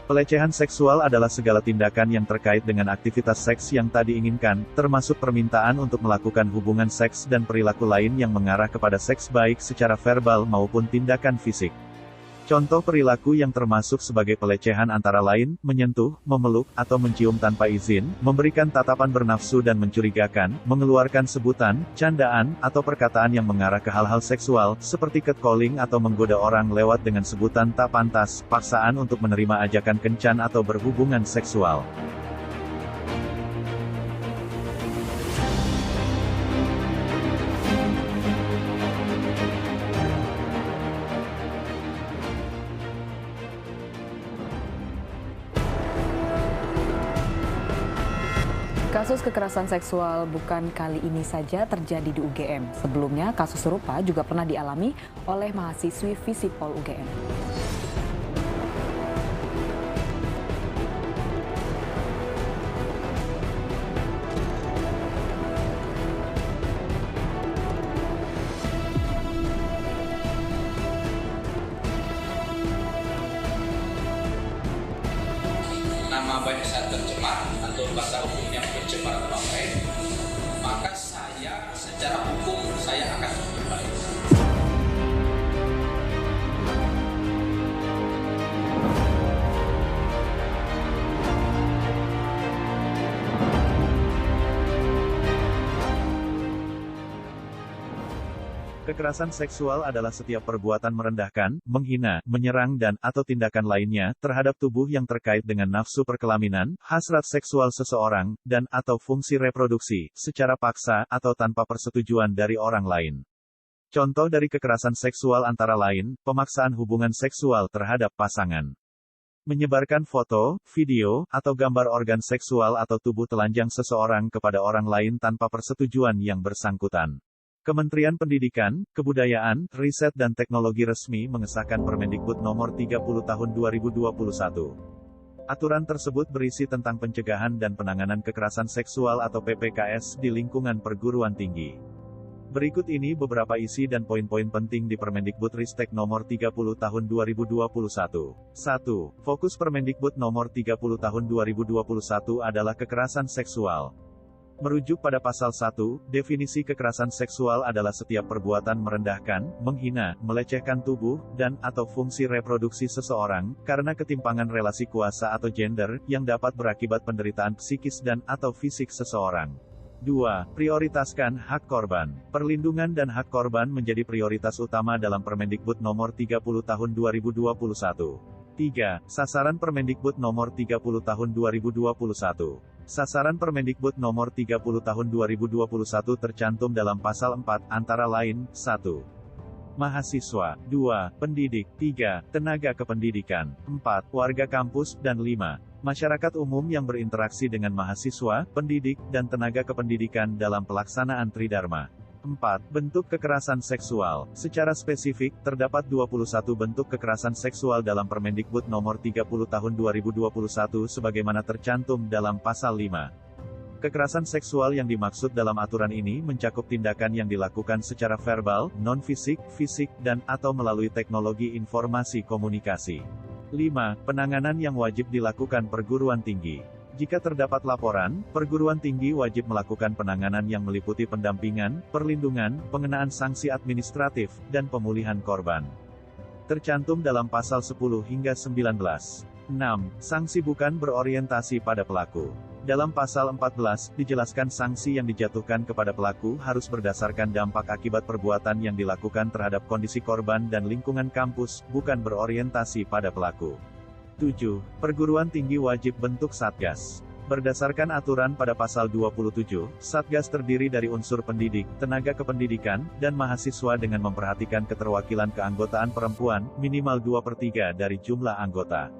Pelecehan seksual adalah segala tindakan yang terkait dengan aktivitas seks yang tak diinginkan, termasuk permintaan untuk melakukan hubungan seks dan perilaku lain yang mengarah kepada seks baik secara verbal maupun tindakan fisik. Contoh perilaku yang termasuk sebagai pelecehan antara lain, menyentuh, memeluk, atau mencium tanpa izin, memberikan tatapan bernafsu dan mencurigakan, mengeluarkan sebutan, candaan, atau perkataan yang mengarah ke hal-hal seksual, seperti catcalling atau menggoda orang lewat dengan sebutan tak pantas, paksaan untuk menerima ajakan kencan atau berhubungan seksual. Kasus kekerasan seksual bukan kali ini saja terjadi di UGM. Sebelumnya, kasus serupa juga pernah dialami oleh mahasiswi Visipol UGM. Nama baik saya tercemar atau bahasa hukumnya pencemaran nama baik, maka saya secara hukum saya akan berbaik. Kekerasan seksual adalah setiap perbuatan merendahkan, menghina, menyerang atau tindakan lainnya terhadap tubuh yang terkait dengan nafsu perkelaminan, hasrat seksual seseorang, atau fungsi reproduksi, secara paksa atau tanpa persetujuan dari orang lain. Contoh dari kekerasan seksual antara lain, pemaksaan hubungan seksual terhadap pasangan. Menyebarkan foto, video, atau gambar organ seksual atau tubuh telanjang seseorang kepada orang lain tanpa persetujuan yang bersangkutan. Kementerian Pendidikan, Kebudayaan, Riset dan Teknologi resmi mengesahkan Permendikbud Nomor 30 Tahun 2021. Aturan tersebut berisi tentang pencegahan dan penanganan kekerasan seksual atau PPKS di lingkungan perguruan tinggi. Berikut ini beberapa isi dan poin-poin penting di Permendikbudristek Nomor 30 Tahun 2021. 1. Fokus Permendikbud Nomor 30 Tahun 2021 adalah kekerasan seksual. Merujuk pada pasal 1, definisi kekerasan seksual adalah setiap perbuatan merendahkan, menghina, melecehkan tubuh, atau fungsi reproduksi seseorang, karena ketimpangan relasi kuasa atau gender, yang dapat berakibat penderitaan psikis atau fisik seseorang. 2. Prioritaskan hak korban. Perlindungan dan hak korban menjadi prioritas utama dalam Permendikbud Nomor 30 Tahun 2021. 3. Sasaran Permendikbud Nomor 30 Tahun 2021. Sasaran Permendikbud Nomor 30 Tahun 2021 tercantum dalam Pasal 4, antara lain, 1. Mahasiswa, 2. Pendidik, 3. Tenaga kependidikan, 4. Warga kampus, dan 5. Masyarakat umum yang berinteraksi dengan mahasiswa, pendidik, dan tenaga kependidikan dalam pelaksanaan Tridharma. 4. Bentuk kekerasan seksual. Secara spesifik, terdapat 21 bentuk kekerasan seksual dalam Permendikbud Nomor 30 Tahun 2021 sebagaimana tercantum dalam Pasal 5. Kekerasan seksual yang dimaksud dalam aturan ini mencakup tindakan yang dilakukan secara verbal, non-fisik, fisik, atau melalui teknologi informasi komunikasi. 5. Penanganan yang wajib dilakukan perguruan tinggi. Jika terdapat laporan, perguruan tinggi wajib melakukan penanganan yang meliputi pendampingan, perlindungan, pengenaan sanksi administratif, dan pemulihan korban. Tercantum dalam pasal 10 hingga 19. 6. Sanksi bukan berorientasi pada pelaku. Dalam pasal 14, dijelaskan sanksi yang dijatuhkan kepada pelaku harus berdasarkan dampak akibat perbuatan yang dilakukan terhadap kondisi korban dan lingkungan kampus, bukan berorientasi pada pelaku. 7. Perguruan tinggi wajib bentuk Satgas. Berdasarkan aturan pada pasal 27, Satgas terdiri dari unsur pendidik, tenaga kependidikan, dan mahasiswa dengan memperhatikan keterwakilan keanggotaan perempuan, minimal 2/3 dari jumlah anggota.